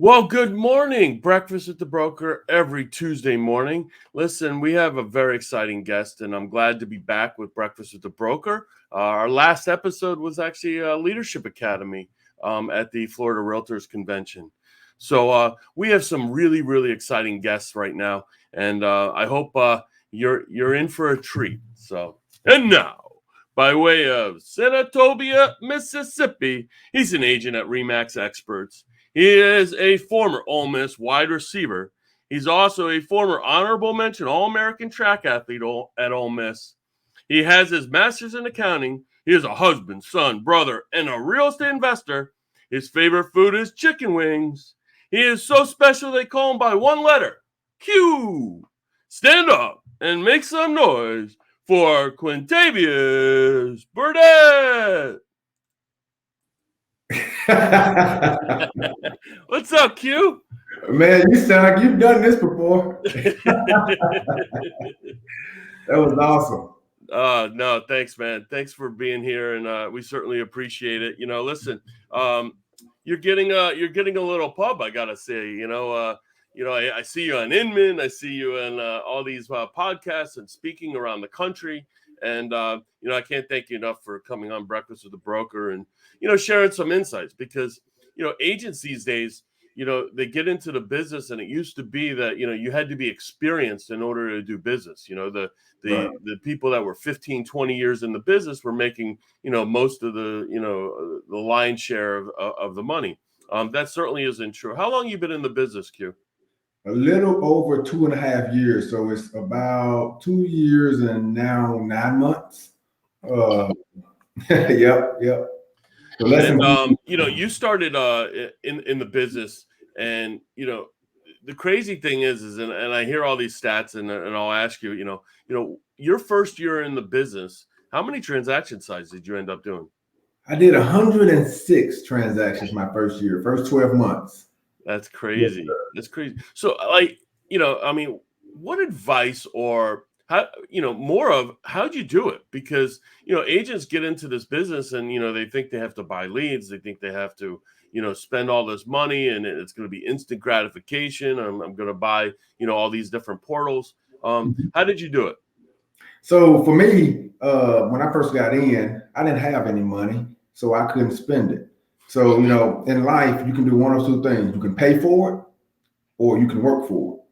Well, good morning. Breakfast with the Broker every Tuesday morning. Listen, we have a very exciting guest, and I'm glad to be back with Breakfast with the Broker. Our last episode was actually a Leadership Academy at the Florida Realtors Convention. So we have some really, really exciting guests right now, and I hope you're in for a treat. And now, by way of Senatobia, Mississippi, he's an agent at RE/MAX Experts. He is a former Ole Miss wide receiver. He's also a former honorable mention All-American track athlete at Ole Miss. He has his master's in accounting. He is a husband, son, brother, and a real estate investor. His favorite food is chicken wings. He is so special they call him by one letter, Q. Stand up and make some noise for Quintavius Brudette. What's up, Q? Man, you sound like you've done this before. That was awesome. No, thanks, man. Thanks for being here, and we certainly appreciate it. Listen, you're getting a little pub, I gotta say. I see you on Inman, I see you in all these podcasts and speaking around the country, and I can't thank you enough for coming on Breakfast with the Broker and sharing some insights, because agents these days, they get into the business, and it used to be that you had to be experienced in order to do business. The people that were 15, 20 years in the business were making most of the the lion's share of the money. That certainly isn't true. How long you been in the business, Q? A little over 2.5 years. So it's about 2 years and now 9 months. Yep. So you started in the business, and the crazy thing is and I hear all these stats, and I'll ask you, your first year in the business, how many transaction size did you end up doing? I did 106 transactions my first year, first 12 months. That's crazy. Yes, That's crazy. So, what advice, or how, more of how'd you do it? Because, agents get into this business, and, they think they have to buy leads. They think they have to, spend all this money, and it's going to be instant gratification. I'm going to buy, all these different portals. How did you do it? So for me, when I first got in, I didn't have any money, so I couldn't spend it. So, in life, you can do one of two things. You can pay for it, or you can work for it.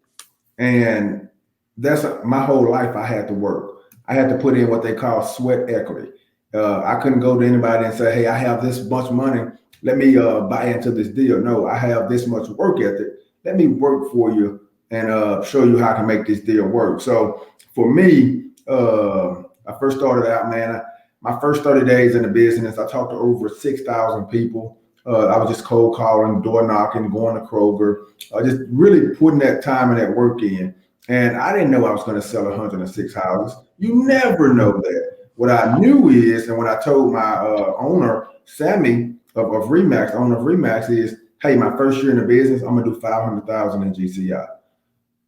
And that's my whole life. I had to work. I had to put in what they call sweat equity. I couldn't go to anybody and say, hey, I have this much money. Let me buy into this deal. No, I have this much work ethic. Let me work for you and show you how to make this deal work. So for me, I first started out, man, my first 30 days in the business, I talked to over 6,000 people. I was just cold calling, door knocking, going to Kroger, just really putting that time and that work in. And I didn't know I was going to sell 106 houses. You never know that. What I knew is, and when I told my owner, Sammy of RE/MAX, the owner of RE/MAX, is, hey, my first year in the business, I'm going to do 500,000 in GCI.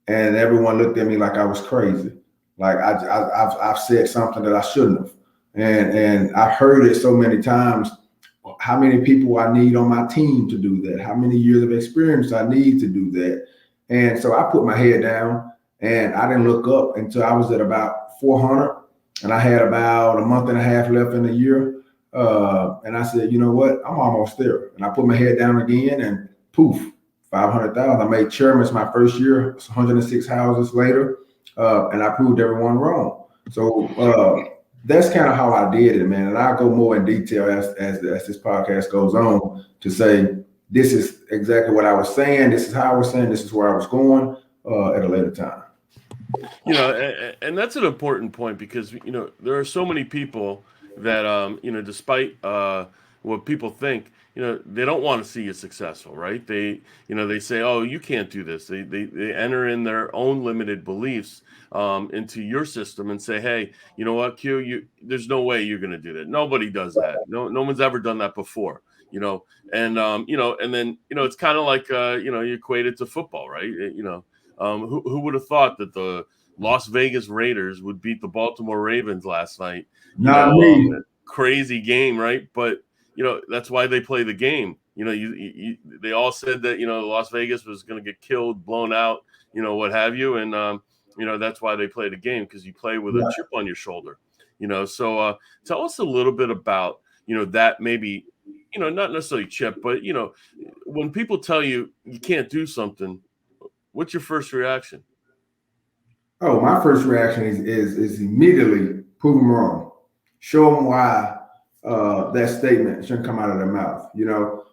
And everyone looked at me like I was crazy. Like I've said something that I shouldn't have. And I've heard it so many times, how many people I need on my team to do that, how many years of experience I need to do that. And so I put my head down, and I didn't look up until I was at about 400, and I had about a month and a half left in the year. And I said, you know what, I'm almost there. And I put my head down again, and poof, 500,000. I made chairman's my first year, 106 houses later, and I proved everyone wrong. So that's kind of how I did it, man. And I'll go more in detail as this podcast goes on to say, this is exactly what I was saying. This is how I was saying. This is where I was going at a later time. And that's an important point, because, there are so many people that, despite what people think, they don't want to see you successful, right? They say, oh, you can't do this. They enter in their own limited beliefs into your system and say, hey, you know what, Q, there's no way you're going to do that. Nobody does that. No one's ever done that before, and then, it's kind of like, you equate it to football, right? Who would have thought that the Las Vegas Raiders would beat the Baltimore Ravens last night? Not me. Crazy game, right? But, that's why they play the game. You know, they all said that, you know, Las Vegas was going to get killed, blown out, you know, what have you. And, you know, that's why they play the game, because you play with a chip on your shoulder, you know. So tell us a little bit about, you know, that maybe, you know, not necessarily chip, but, you know, when people tell you you can't do something, what's your first reaction? Oh, my first reaction is immediately prove them wrong, show them why that statement shouldn't come out of their mouth. You know,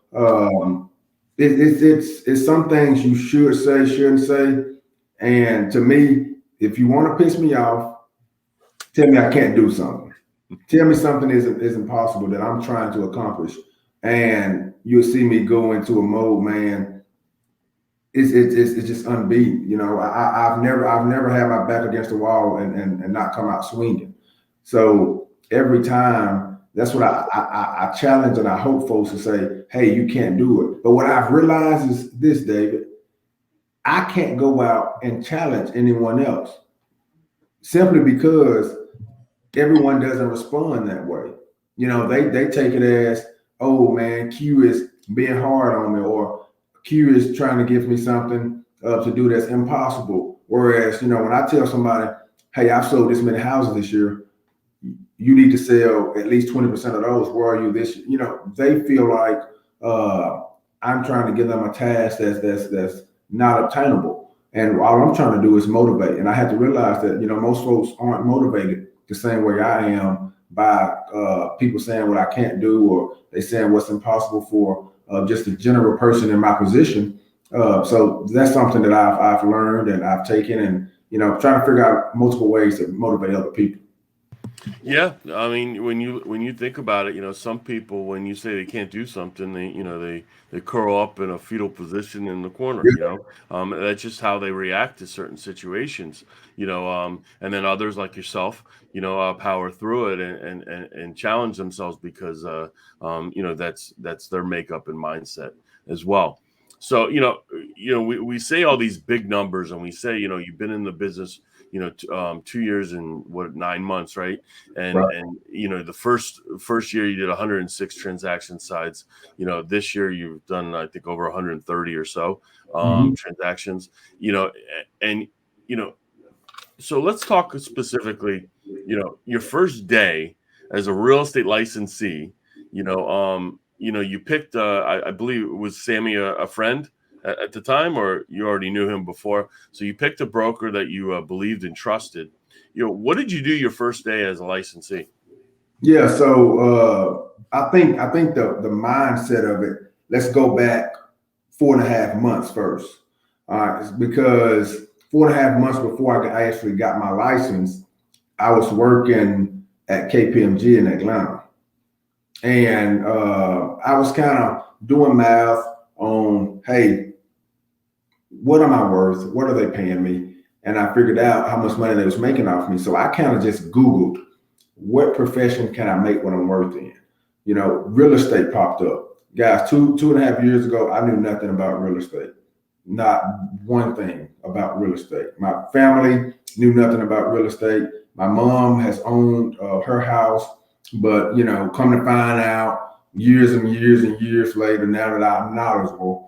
it's some things you should say, shouldn't say. And to me, if you want to piss me off, tell me I can't do something. Tell me something isn't possible that I'm trying to accomplish, and you'll see me go into a mode, man. It's just unbeaten. You know, I've never had my back against the wall and not come out swinging. So every time, that's what I challenge, and I hope folks will say, hey, you can't do it. But what I've realized is this, David, I can't go out and challenge anyone else simply because everyone doesn't respond that way. You know, they take it as, oh man, Q is being hard on me, or Q is trying to give me something to do that's impossible. Whereas, you know, when I tell somebody, hey, I've sold this many houses this year, you need to sell at least 20% of those. Where are you this year? You know, they feel like I'm trying to give them a task that's not obtainable. And all I'm trying to do is motivate. And I had to realize that, you know, most folks aren't motivated the same way I am by people saying what I can't do, or they saying what's impossible for just a general person in my position. So that's something that I've learned and I've taken, and, you know, trying to figure out multiple ways to motivate other people. Yeah, I mean, when you think about it, you know, some people, when you say they can't do something, they curl up in a fetal position in the corner. You know, that's just how they react to certain situations. You know, and then others like yourself, you know, power through it and challenge themselves because, you know, that's their makeup and mindset as well. So, we say all these big numbers, and we say, you know, you've been in the business, you know, 2 years and 9 months, right? And you know, the first year you did 106 transaction sides. You know, this year you've done, I think, over 130 or so transactions. You know, and you know, so let's talk specifically. You know, your first day as a real estate licensee. You picked. I believe it was Sammy, a friend at the time, or you already knew him before. So you picked a broker that you believed and trusted. You know, what did you do your first day as a licensee? Yeah, so I think the mindset of it. Let's go back 4.5 months first, because 4.5 months before I actually got my license, I was working at KPMG in Atlanta, and I was kind of doing math on, hey, what am I worth? What are they paying me? And I figured out how much money they was making off me. So I kind of just Googled, what profession can I make what I'm worth in? You know, real estate popped up. Guys, 2.5 years ago, I knew nothing about real estate. Not one thing about real estate. My family knew nothing about real estate. My mom has owned her house, but, you know, come to find out years and years and years later, now that I'm knowledgeable,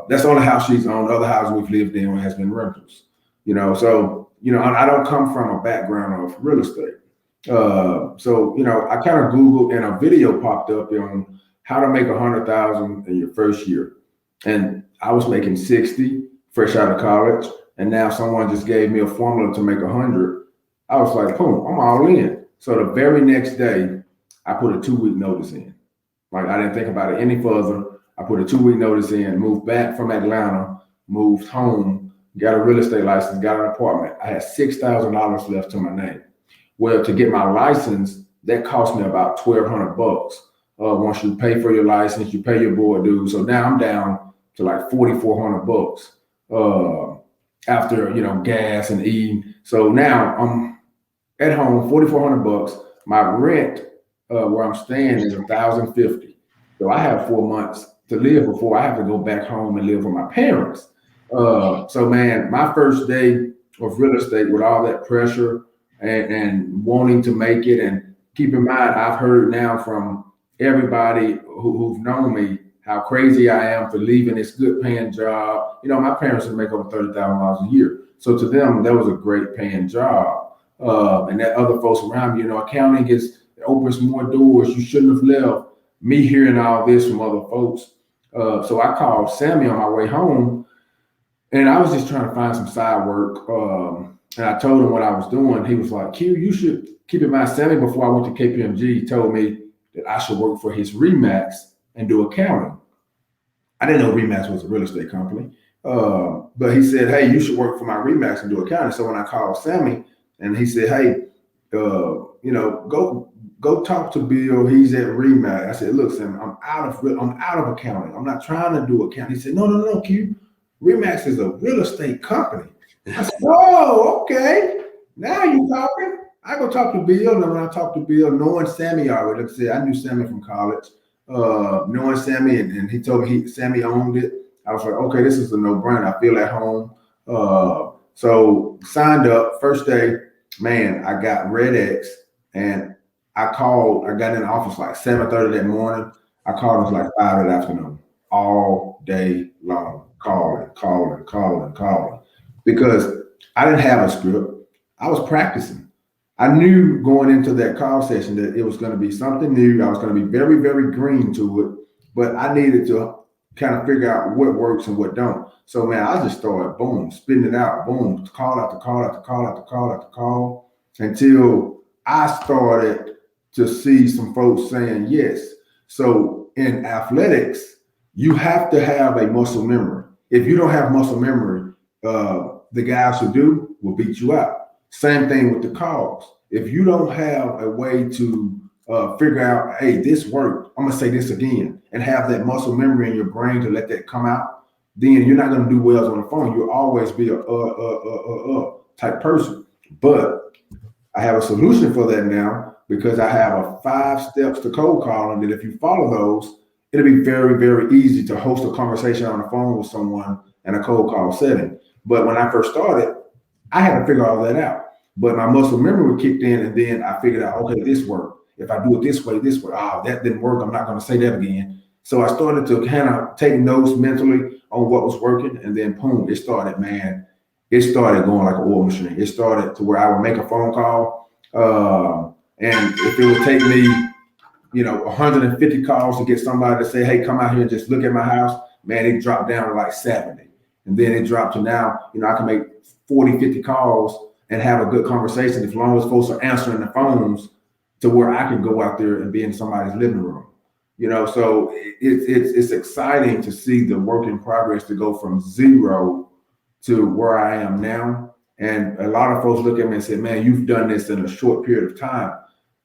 that's the only house she's owned. Other houses we've lived in has been rentals. You know, so, you know, I don't come from a background of real estate. So, you know, I kind of Googled, and a video popped up on how to make 100,000 in your first year. And I was making 60 fresh out of college. And now someone just gave me a formula to make 100. I was like, boom, I'm all in. So the very next day, I put a 2-week notice in. Like, I didn't think about it any further. I put a 2-week notice in, moved back from Atlanta, moved home, got a real estate license, got an apartment. I had $6,000 left to my name. Well, to get my license, that cost me about $1,200. Once you pay for your license, you pay your board dues. So now I'm down to like $4,400 after, you know, gas and eating. So now I'm at home, $4,400. My rent where I'm staying is $1,050. So I have 4 months to live before I have to go back home and live with my parents. So man, my first day of real estate with all that pressure and wanting to make it, and keep in mind, I've heard now from everybody who've known me how crazy I am for leaving this good paying job. You know, my parents would make over $30,000 a year. So to them, that was a great paying job. And that other folks around me, you know, accounting opens more doors. You shouldn't have left. Me hearing all this from other folks. So I called Sammy on my way home, and I was just trying to find some side work. And I told him what I was doing. He was like, Q, you should keep in mind, Sammy, before I went to KPMG, told me that I should work for his RE/MAX and do accounting. I didn't know RE/MAX was a real estate company. But he said, hey, you should work for my RE/MAX and do accounting. So when I called Sammy and he said, hey, you know, go talk to Bill. He's at RE/MAX. I said, look, Sammy, I'm out of accounting. I'm not trying to do accounting. He said, no, Q. RE/MAX is a real estate company. I said, oh, okay. Now you talking. I go talk to Bill, and when I talked to Bill, knowing Sammy already, like I said, I knew Sammy from college. Knowing Sammy, and he told me Sammy owned it. I was like, okay, this is a no-brainer. I feel at home. So signed up. First day, man, I got Red X, and I got in the office like 7:30 that morning. I called us like 5 in the afternoon, all day long, calling, because I didn't have a script. I was practicing. I knew going into that call session that it was going to be something new. I was going to be very, very green to it, but I needed to kind of figure out what works and what don't. So man, I just started boom, spitting it out, boom, call after call after call after call after call, until I started to see some folks saying yes. So in athletics, you have to have a muscle memory. If you don't have muscle memory, the guys who do will beat you out. Same thing with the calls. If you don't have a way to figure out, hey, this worked, I'm gonna say this again, and have that muscle memory in your brain to let that come out, then you're not gonna do well on the phone. You'll always be a type person. But I have a solution for that now, because I have a 5 steps to cold calling that if you follow those, it'll be very, very easy to host a conversation on the phone with someone in a cold call setting. But when I first started, I had to figure all that out. But my muscle memory kicked in, and then I figured out, okay, this worked. If I do it this way, that didn't work. I'm not going to say that again. So I started to kind of take notes mentally on what was working, and then boom, it started going like an oil machine. It started to where I would make a phone call, and if it would take me, 150 calls to get somebody to say, hey, come out here and just look at my house, man, it dropped down to like 70. And then it dropped to now, I can make 40, 50 calls and have a good conversation as long as folks are answering the phones, to where I can go out there and be in somebody's living room. So it's exciting to see the work in progress to go from 0 to where I am now. And a lot of folks look at me and say, man, you've done this in a short period of time,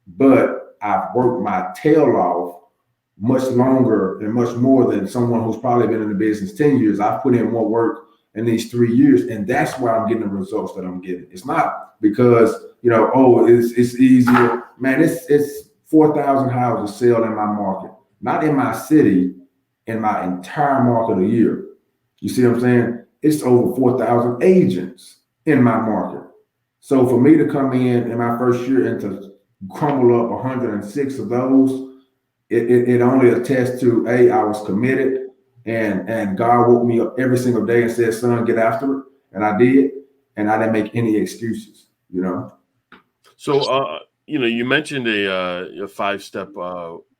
but I've worked my tail off much longer and much more than someone who's probably been in the business 10 years. I've put in more work in these 3 years, and that's why I'm getting the results that I'm getting. It's not because, it's easier. Man, it's 4,000 houses sell in my market, not in my city, in my entire market a year. You see what I'm saying? It's over 4,000 agents in my market. So for me to come in my first year and to crumble up 106 of those, it only attests to, I was committed, and God woke me up every single day and said, son, get after it. And I did, and I didn't make any excuses, So, you mentioned a 5-step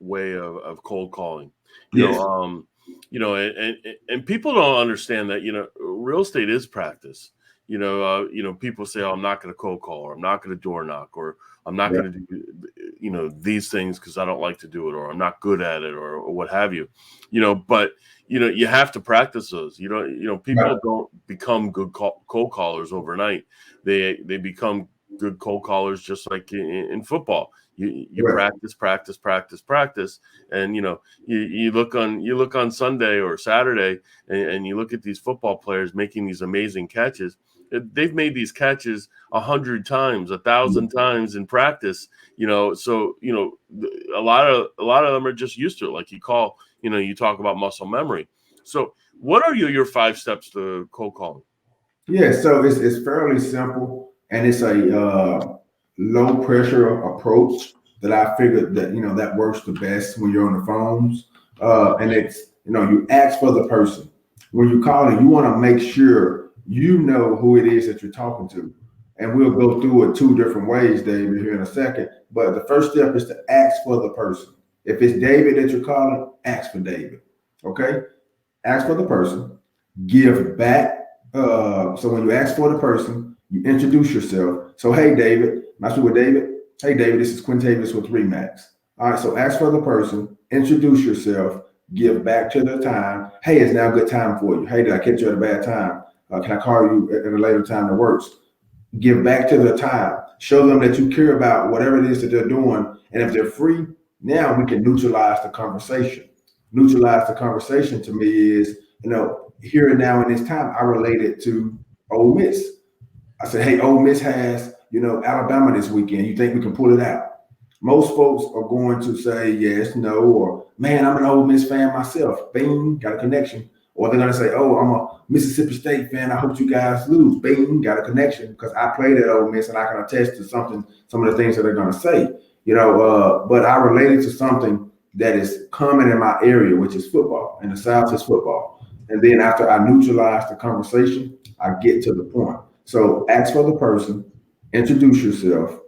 way of cold calling. Yes. And people don't understand that, real estate is practice. People say, oh, I'm not going to cold call, or I'm not going to door knock, or I'm not going to do, these things because I don't like to do it, or I'm not good at it, or what have you, but, you have to practice those. People don't become good cold callers overnight. They become good cold callers just like in football. You practice, and you look on Sunday or Saturday, and you look at these football players making these amazing catches. They've made these catches 100 times, 1,000 times in practice. So a lot of them are just used to it. Like you talk about muscle memory. So what are your 5 steps to cold calling? Yeah, so it's fairly simple, and it's a low pressure approach that I figured that that works the best when you're on the phones. And You ask for the person. When you're calling, you want to make sure you know who it is that you're talking to. And we'll go through it 2 different ways, David, here in a second. But the first step is to ask for the person. If it's David that you're calling, ask for David. Okay? Ask for the person. Give back. So when you ask for the person, you introduce yourself. So, hey, David. Am I speaking with David? Hey, David, this is Quintavious with RE/MAX. All right, so ask for the person. Introduce yourself. Give back to the time. Hey, it's now a good time for you. Hey, did I catch you at a bad time? Can I call you at a later time that works? Give back to the time. Show them that you care about whatever it is that they're doing. And if they're free, now we can neutralize the conversation. Neutralize the conversation to me is, here and now in this time, I relate it to Ole Miss. I said, hey, Ole Miss has, Alabama this weekend. You think we can pull it out? Most folks are going to say yes, no, or man, I'm an Ole Miss fan myself. Bing, got a connection. Or they're going to say, oh, I'm a Mississippi State fan. I hope you guys lose. Bing, got a connection because I played at Ole Miss and I can attest to some of the things that they're going to say. But I related to something that is common in my area, which is football. In the South is football. And then after I neutralize the conversation, I get to the point. So ask for the person, introduce yourself,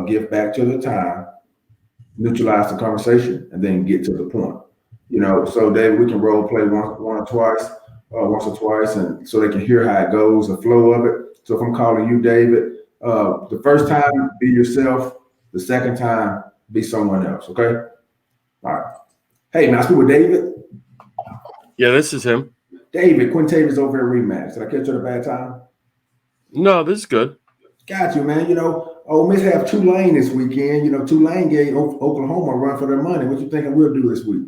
give back to the time, neutralize the conversation, and then get to the point. So David, we can role play once or twice, and so they can hear how it goes, the flow of it. So if I'm calling you, David, the first time be yourself, the second time be someone else. Okay. All right. Hey, man, I speak with David. Yeah, this is him. David, Quintavious over at RE/MAX. Did I catch you at a bad time? No, this is good. Got you, man. Ole Miss have Tulane this weekend. Tulane gave Oklahoma a run for their money. What you thinking we'll do this week?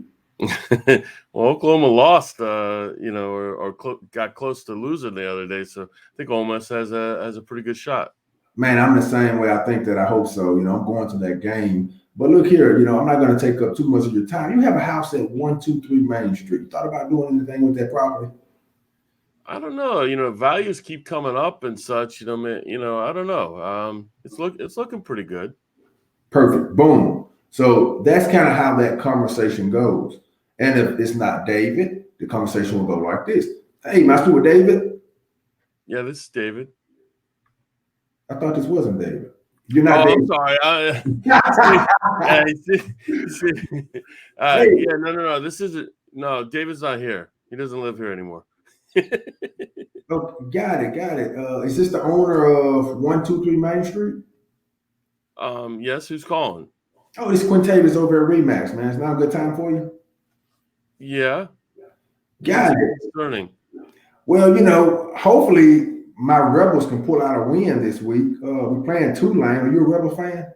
Well, Oklahoma lost, got close to losing the other day. So I think Ole Miss has a pretty good shot. Man, I'm the same way. I think that. I hope so. I'm going to that game. But look here, I'm not going to take up too much of your time. You have a house at 123 Main Street. You thought about doing anything with that property? I don't know. Values keep coming up and such. I don't know. It's looking pretty good. Perfect. Boom. So that's kind of how that conversation goes. And if it's not David, the conversation will go like this. Hey, my student David. Yeah, this is David. I thought this wasn't David. You're not David. I'm sorry. No. This isn't. No, David's not here. He doesn't live here anymore. Oh, got it. Is this the owner of 123 Main Street? Yes. Who's calling? Oh, it's Quintavious over at RE/MAX, man. It's not a good time for you. Yeah. Got it. Concerning. Well, hopefully my Rebels can pull out a win this week. We're playing Tulane. Are you a Rebel fan?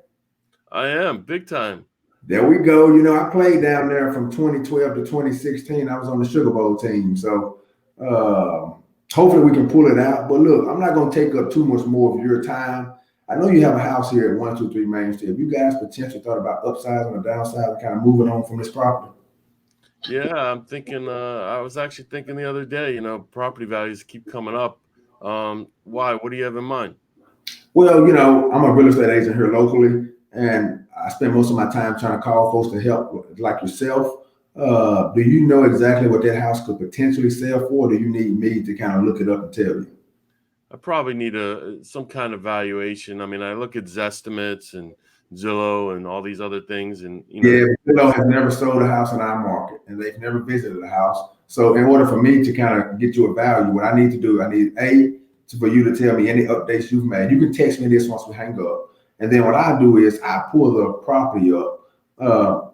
I am, big time. There we go. I played down there from 2012 to 2016. I was on the Sugar Bowl team. So hopefully we can pull it out. But look, I'm not going to take up too much more of your time. I know you have a house here at 123 Main Street. Have you guys potentially thought about upsizing or downsizing and kind of moving on from this property? Yeah, I'm thinking, I was actually thinking the other day, property values keep coming up. Why? What do you have in mind? Well, I'm a real estate agent here locally, and I spend most of my time trying to call folks to help like yourself. Do you know exactly what that house could potentially sell for? Or do you need me to kind of look it up and tell you? I probably need some kind of valuation. I mean, I look at Zestimates and Zillow and all these other things. And yeah, Zillow has never sold a house in our market, and they've never visited a house. So in order for me to kind of get you a value, what I need to do, I need for you to tell me any updates you've made. You can text me this once we hang up. And then what I do is I pull the property up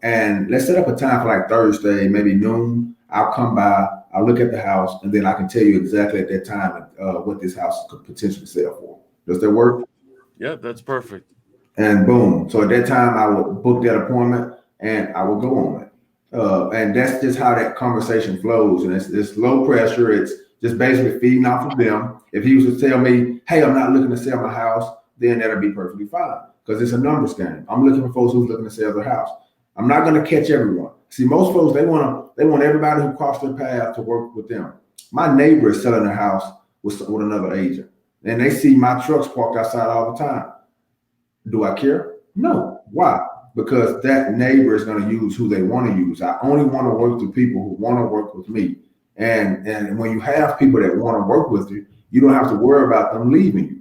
and let's set up a time for like Thursday, maybe noon. I'll come by, I'll look at the house, and then I can tell you exactly at that time what this house could potentially sell for. Does that work? Yeah, that's perfect. And boom. So at that time, I will book that appointment and I will go on it. And that's just how that conversation flows. And it's low pressure. It's just basically feeding off of them. If he was to tell me, hey, I'm not looking to sell my house, then that'll be perfectly fine because it's a numbers game. I'm looking for folks who's looking to sell their house. I'm not going to catch everyone. See, most folks, they want everybody who crossed their path to work with them. My neighbor is selling a house with another agent, and they see my trucks parked outside all the time. Do I care? No. Why? because that neighbor is going to use who they want to use. I only want to work with people who want to work with me. And when you have people that want to work with you, you don't have to worry about them leaving you.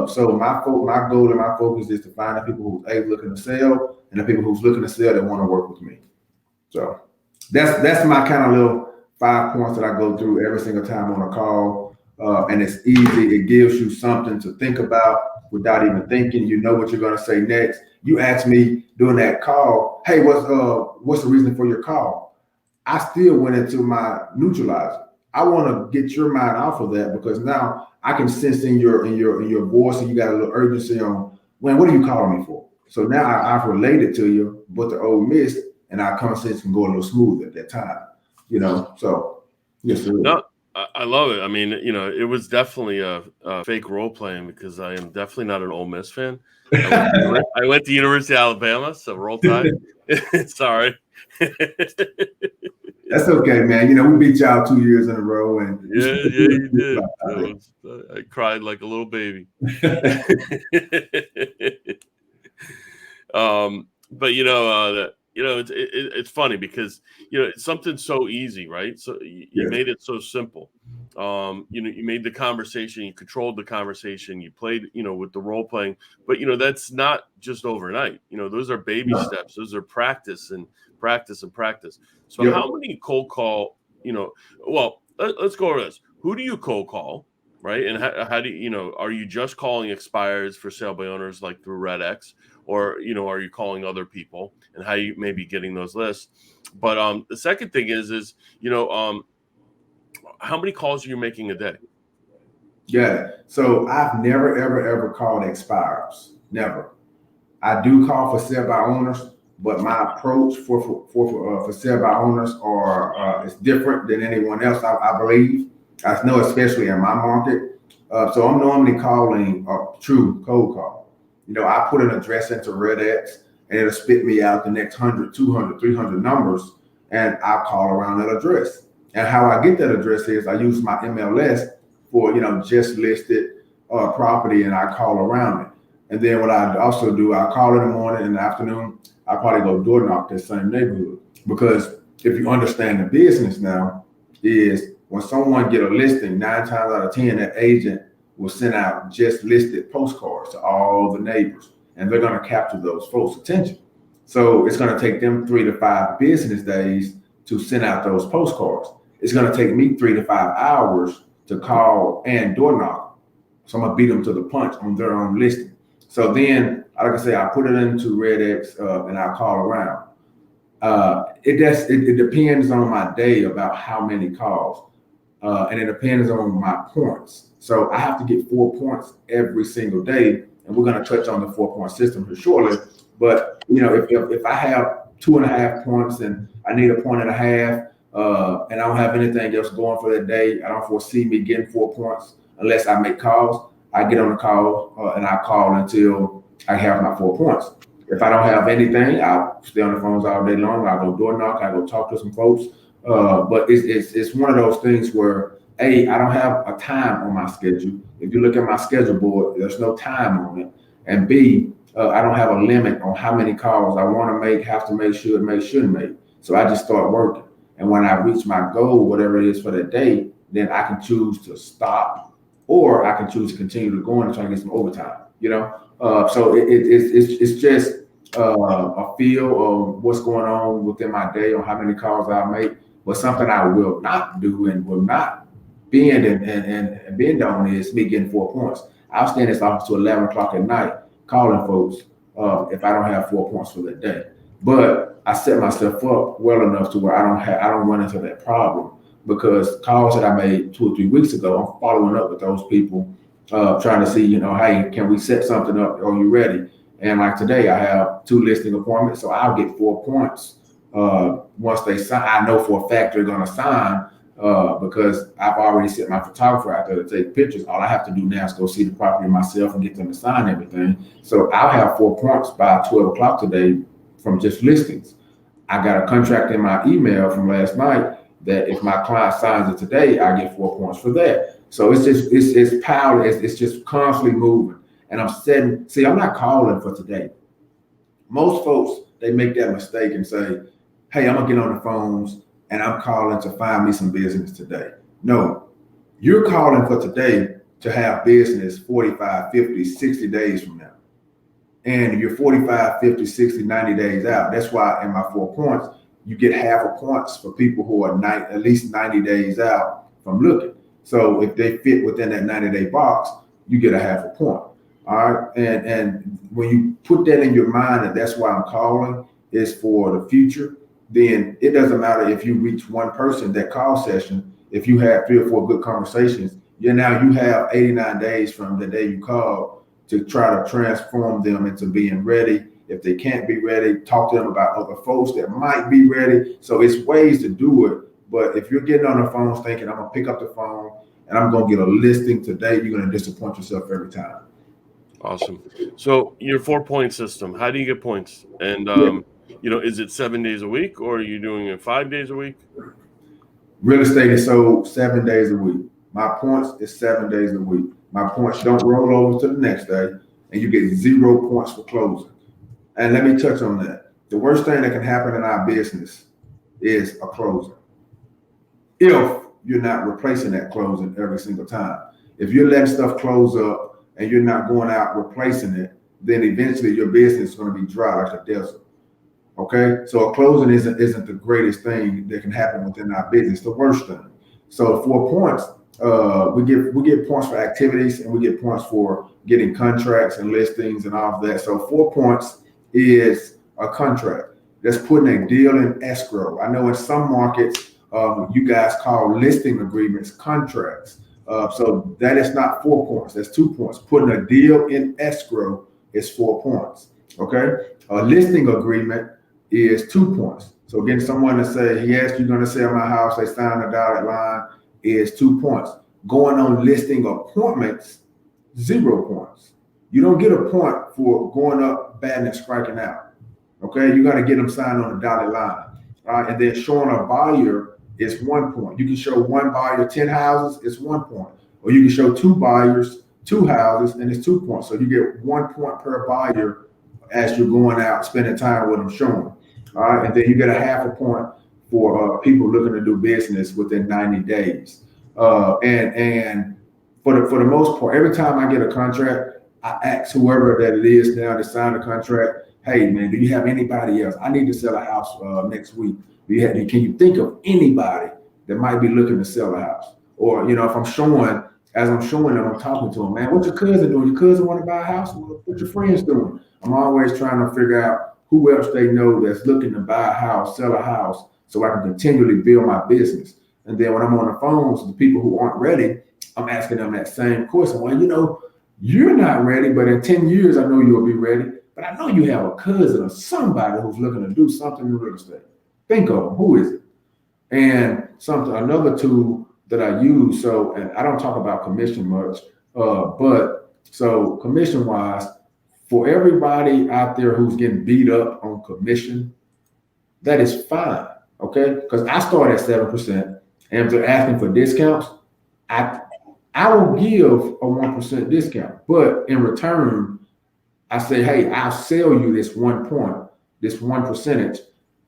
So my goal and my focus is to find the people who's looking to sell and the people who's looking to sell that want to work with me. So that's my kind of little 5 points that I go through every single time on a call. And it's easy. It gives you something to think about without even thinking. You know what you're going to say next. You ask me during that call, hey, what's the reason for your call? I still went into my neutralizer. I want to get your mind off of that, because now I can sense in your voice, and you got a little urgency on, when, what are you calling me for? So now I've related to you what the old missed, and our conversation can go a little smooth at that time. So yes, sir. No, I love it. I mean, it was definitely a fake role playing, because I am definitely not an Ole Miss fan. I went to University of Alabama, so roll Tide. Sorry. That's okay, man. We beat y'all 2 years in a row, and yeah, you did. I cried like a little baby. But it's funny because it's something so easy, right? So you made it so simple. You made the conversation, you controlled the conversation, you played, with the role playing, but that's not just overnight. Those are baby steps. Those are practice and practice and practice. So how many cold call, well, let's go over this. Who do you cold call, right? And how do you, are you just calling expires for sale by owners like through Red X, or, are you calling other people, and how you may be getting those lists? But the second thing is, how many calls are you making a day? Yeah. So I've never, ever called expires. Never. I do call for sale by owners, but my approach for sale by owners is different than anyone else. I believe. I know, especially in my market. So I'm normally calling a true cold call. I put an address into Red X, and it'll spit me out the next 100, 200, 300 numbers, and I'll call around that address. And how I get that address is I use my MLS for, just listed property, and I call around it. And then what I also do, I call in the morning, in the afternoon, I probably go door knock that same neighborhood. Because if you understand the business now, is when someone get a listing, 9 times out of 10, that agent will send out just listed postcards to all the neighbors, and they're going to capture those folks' attention. So it's going to take them 3 to 5 business days to send out those postcards. It's going to take me 3 to 5 hours to call and door knock. So I'm going to beat them to the punch on their own listing. So then, like I say, I put it into Red X and I call around. It depends on my day about how many calls, and it depends on my points. So I have to get 4 points every single day, and we're going to touch on the 4-point system here shortly. But if I have 2.5 points and I need 1.5 points, and I don't have anything else going for that day, I don't foresee me getting 4 points unless I make calls. I get on the call and I call until I have my 4 points. If I don't have anything, I'll stay on the phones all day long. I'll go door knock. I go talk to some folks. But it's one of those things where, A, I don't have a time on my schedule. If you look at my schedule board, there's no time on it. And B, I don't have a limit on how many calls I want to make, have to make, should make, shouldn't make. So I just start working. And when I reach my goal, whatever it is for that day, then I can choose to stop, or I can choose to continue to go and try to get some overtime. So it's just a feel of what's going on within my day, or how many calls I make. But something I will not do and will not bend and bend on is me getting 4 points. I'll stay in this office till 11 o'clock at night calling folks if I don't have 4 points for the day. But I set myself up well enough to where I don't run into that problem, because calls that I made 2 or 3 weeks ago, I'm following up with those people, trying to see, hey, can we set something up? Are you ready? And like today, I have 2 listing appointments, so I'll get 4 points once they sign. I know for a fact they're going to sign because I've already sent my photographer out there to take pictures. All I have to do now is go see the property myself and get them to sign everything. So I'll have 4 points by 12 o'clock today from just listings. I got a contract in my email from last night that if my client signs it today, I get 4 points for that. So it's power. It's just constantly moving. And I'm not calling for today. Most folks, they make that mistake and say, hey, I'm gonna get on the phones and I'm calling to find me some business today. No, you're calling for today to have business 45, 50, 60 days from now. And you're 45, 50, 60, 90 days out. That's why in my 4 points, you get half a points for people who are at least 90 days out from looking. So if they fit within that 90-day box, you get a half a point. All right. And when you put that in your mind that that's why I'm calling is for the future, then it doesn't matter if you reach one person that call session. If you have 3 or 4 good conversations, you have 89 days from the day you call to try to transform them into being ready. If they can't be ready, talk to them about other folks that might be ready. So it's ways to do it. But if you're getting on the phones thinking I'm gonna pick up the phone and I'm gonna get a listing today, you're gonna disappoint yourself every time. Awesome. So your 4-point system, how do you get points? And is it 7 days a week, or are you doing it 5 days a week? Real estate is sold 7 days a week. My points is 7 days a week. My points don't roll over to the next day, and you get 0 points for closing. And let me touch on that. The worst thing that can happen in our business is a closing. If you're not replacing that closing every single time. If you're letting stuff close up and you're not going out replacing it, then eventually your business is going to be dry like a desert. Okay, so a closing isn't the greatest thing that can happen within our business. The worst thing. So 4 points, we get points for activities and we get points for getting contracts and listings and all of that. So 4 points is a contract that's putting a deal in escrow. I know in some markets you guys call listing agreements contracts. So that is not 4 points. That's 2 points. Putting a deal in escrow is 4 points. Okay, a listing agreement is 2 points. So getting someone to say, yes, you're going to sell my house, they sign a dotted line, is 2 points. Going on listing appointments, 0 points. You don't get a point for going up, batting and striking out. Okay, you got to get them signed on a dotted line. And then showing a buyer is 1 point. You can show one buyer 10 houses, it's 1 point. Or you can show 2 buyers 2 houses, and it's 2 points. So you get 1 point per buyer as you're going out, spending time with them showing. All right, and then you get a half a point for people looking to do business within 90 days. And for the most part, every time I get a contract, I ask whoever that it is now to sign the contract, hey man, do you have anybody else? I need to sell a house next week. Can you think of anybody that might be looking to sell a house? Or, if I'm showing, as I'm showing them, I'm talking to them, man, what's your cousin doing? Your cousin want to buy a house? What your friends doing? I'm always trying to figure out who else they know that's looking to buy a house, sell a house, so I can continually build my business. And then when I'm on the phones, the people who aren't ready, I'm asking them that same question. Well, you're not ready, but in 10 years, I know you'll be ready. But I know you have a cousin or somebody who's looking to do something in real estate. Think of them. Who is it? And another tool that I use. So, and I don't talk about commission much, but so commission wise, for everybody out there who's getting beat up on commission, that is fine. Okay, because I start at 7%, and if they're asking for discounts, I will give a 1% discount, but in return, I say, hey, I'll sell you this 1 point, this 1%,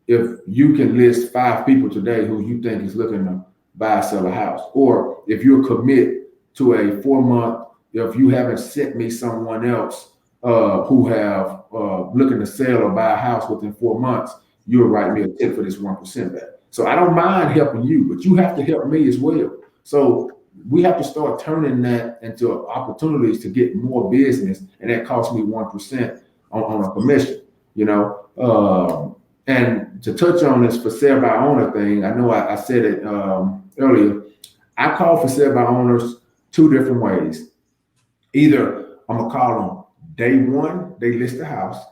if you can list 5 people today who you think is looking to buy or sell a house, or if you'll commit to a 4-month, if you haven't sent me someone else who have looking to sell or buy a house within 4 months, you'll write me a tip for this 1% back. So I don't mind helping you, but you have to help me as well. So we have to start turning that into opportunities to get more business, and that costs me 1% on a commission, and to touch on this for sale by owner thing, I know I said it earlier. I call for sale by owners 2 different ways. Either I'm gonna call them day 1, they list the house,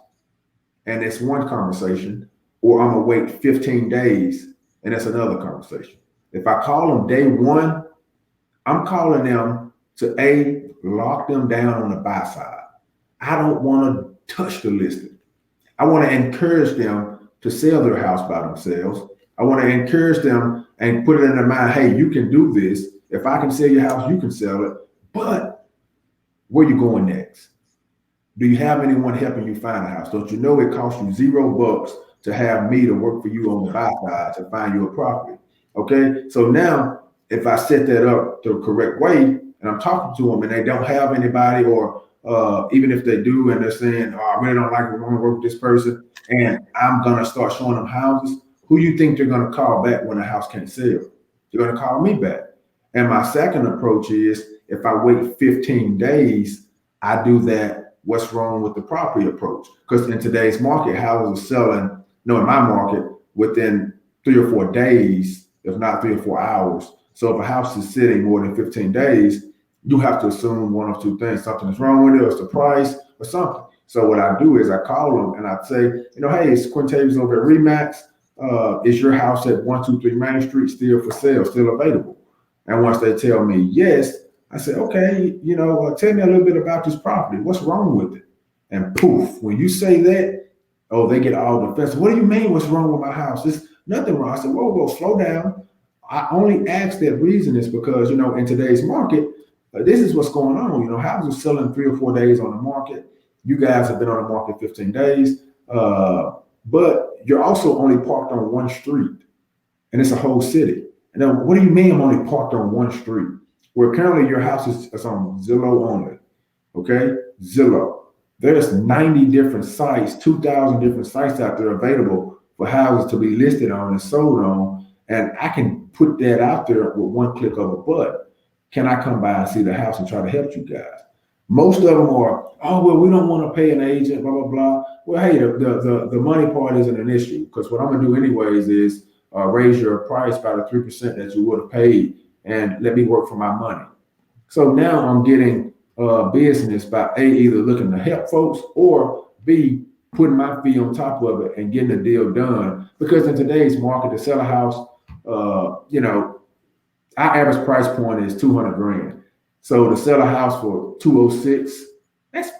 and it's one conversation, or I'm gonna wait 15 days, and that's another conversation. If I call them day 1, I'm calling them to lock them down on the buy side. I don't want to touch the listing. I want to encourage them to sell their house by themselves. I want to encourage them and put it in their mind, hey, you can do this. If I can sell your house, you can sell it. But where you going next? Do you have anyone helping you find a house? Don't you know it costs you $0 to have me to work for you on the buy side to find you a property? Okay, so now if I set that up the correct way and I'm talking to them and they don't have anybody, or even if they do and they're saying, oh, I really don't like it, I want to work with this person, and I'm gonna start showing them houses, who you think they're gonna call back when the house can't sell? They're gonna call me back. And my second approach is, if I wait 15 days, I do that what's wrong with the property approach. Because in today's market, houses are selling, in my market, within 3 or 4 days, if not 3 or 4 hours. So if a house is sitting more than 15 days, you have to assume one of two things: something is wrong with it, or it's the price, or something. So what I do is I call them and I say, hey, it's Quintavious over at REMAX. Is your house at 123 Main Street still for sale, still available? And once they tell me yes, I say, okay, tell me a little bit about this property. What's wrong with it? And poof, when you say that, oh, they get all defensive. What do you mean what's wrong with my house? There's nothing wrong. I said, whoa, slow down. I only ask that reason is because, in today's market, this is what's going on. Houses are selling 3 or 4 days on the market. You guys have been on the market 15 days, but you're also only parked on one street, and it's a whole city. And then what do you mean I'm only parked on one street? Where currently your house is on Zillow only, okay? Zillow. There's 90 different sites, 2,000 different sites out there available for houses to be listed on and sold on, and I can put that out there with one click of a button. Can I come by and see the house and try to help you guys? Most of them are, oh, well, we don't want to pay an agent, blah, blah, blah. Well, hey, the money part isn't an issue, because what I'm going to do anyways is raise your price by the 3% that you would have paid and let me work for my money. So now I'm getting business by A, either looking to help folks, or B, putting my fee on top of it and getting the deal done. Because in today's market, to sell a house, our average price point is 200 grand. So to sell a house for 206, that's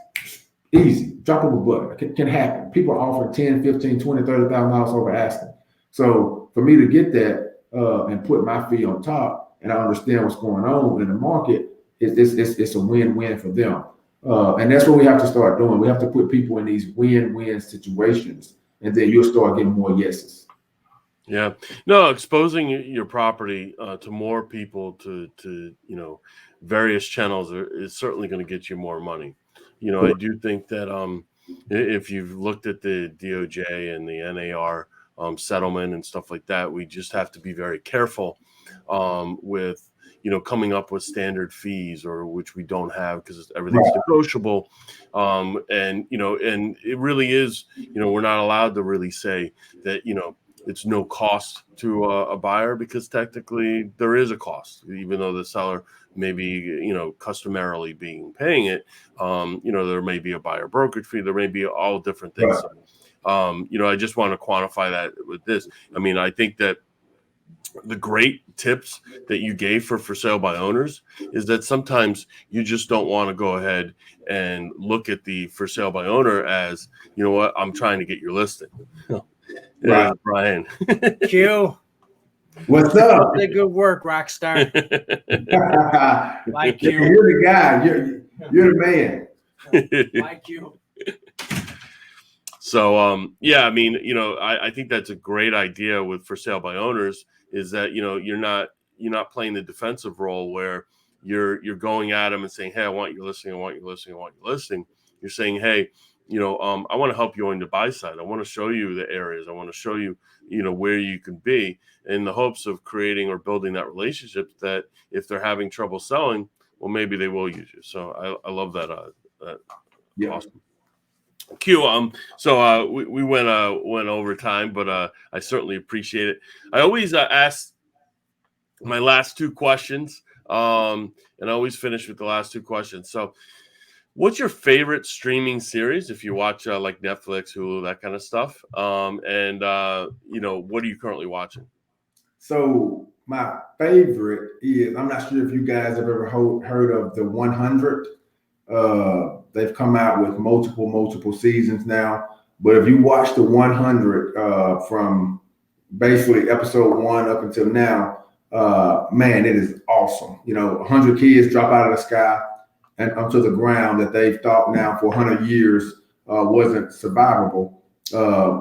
easy. Drop of a button. It can happen. People are offering 10, 15, 20, $30,000 over asking. So for me to get that and put my fee on top, and I understand what's going on in the market, it's a win-win for them. And that's what we have to start doing. We have to put people in these win-win situations, and then you'll start getting more yeses. Yeah, no, exposing your property to more people, to various channels is certainly going to get you more money. I do think that if you've looked at the DOJ and the NAR settlement and stuff like that, we just have to be very careful with coming up with standard fees, or which we don't have, because everything's negotiable. And it really is, we're not allowed to really say that it's no cost to a buyer, because technically there is a cost, even though the seller may be customarily paying it. There may be a buyer brokerage fee, there may be all different things. I just want to quantify that with this. I mean, I think that the great tips that you gave for sale by owners is that sometimes you just don't want to go ahead and look at the for sale by owner as, what, I'm trying to get your listing. Right. Brian. Q. What's up? Good work, rock star. Like you. You're the guy. You're the man. Like you. So, I mean, I think that's a great idea with for sale by owners, is that, you're not playing the defensive role where you're going at them and saying, hey, I want your listing. I want your listing. I want your listing. You're saying, hey, I want to help you on the buy side. I want to show you the areas. I want to show you, where you can be, in the hopes of creating or building that relationship that if they're having trouble selling, well, maybe they will use you. So I love that. Yeah. Awesome. Q, so we went over time, but I certainly appreciate it. I always ask my last two questions, and I always finish with the last two questions. So, what's your favorite streaming series, if you watch like Netflix, Hulu, that kind of stuff? And what are you currently watching? So my favorite is, I'm not sure if you guys have ever heard of The 100. They've come out with multiple seasons now. But if you watch The 100 from basically episode 1 up until now, man, it is awesome. 100 kids drop out of the sky, and onto the ground that they've thought now for 100 years wasn't survivable,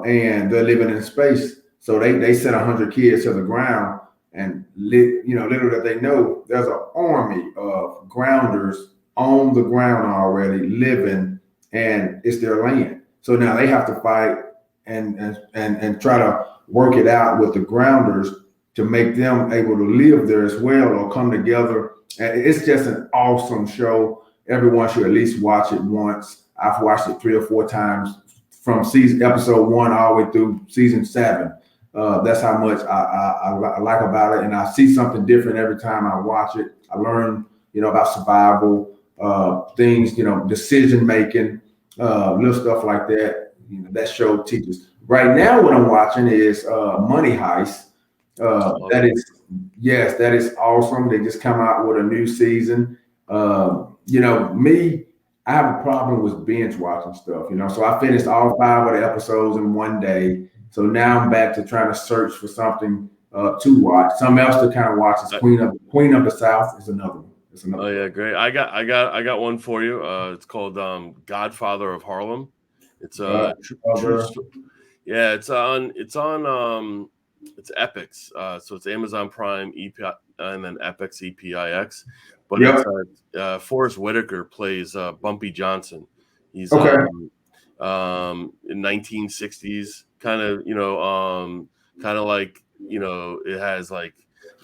and they're living in space. So they sent 100 kids to the ground, and little that they know, there's an army of grounders on the ground already living, and it's their land. So now they have to fight and try to work it out with the grounders to make them able to live there as well or come together. And it's just an awesome show. Everyone should at least watch it once. I've watched it 3 or 4 times from episode 1 all the way through season 7. That's how much I like about it, and I see something different every time I watch it. I learn, about survival things, decision making, little stuff like that. That show teaches. Right now, what I'm watching is Money Heist. That is awesome. They just come out with a new season. Me, I have a problem with binge watching stuff. So I finished all 5 of the episodes in one day. So now I'm back to trying to search for something to watch. Something else to kind of watch is Queen of the South is another one. Oh yeah, great. I got one for you. It's called Godfather of Harlem. It's a true story. Yeah, it's on it's Epix. So it's Amazon Prime, and then Epix, EPIX. But it's Forrest Whitaker plays Bumpy Johnson. He's okay. In 1960s, kind of like it has like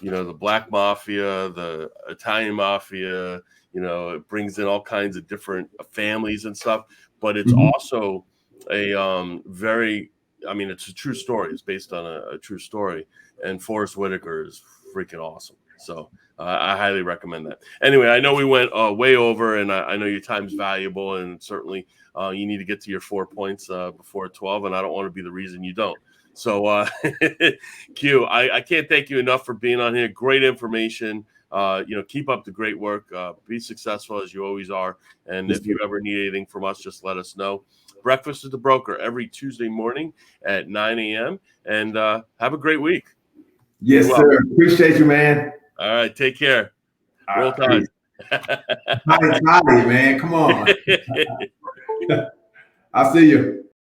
the Black Mafia, the Italian Mafia. It brings in all kinds of different families and stuff. But it's also a it's a true story. It's based on a true story, and Forrest Whitaker is freaking awesome. So I highly recommend that. Anyway, I know we went way over, and I know your time's valuable, and certainly you need to get to your 4 points before 12, and I don't want to be the reason you don't. So, Q, I can't thank you enough for being on here. Great information. Keep up the great work. Be successful as you always are. And if you ever need anything from us, just let us know. Breakfast with the Broker every Tuesday morning at 9 a.m. And have a great week. Yes, sir. Appreciate you, man. All right. Take care. Roll Tide. Toddy, man. Come on. I'll see you.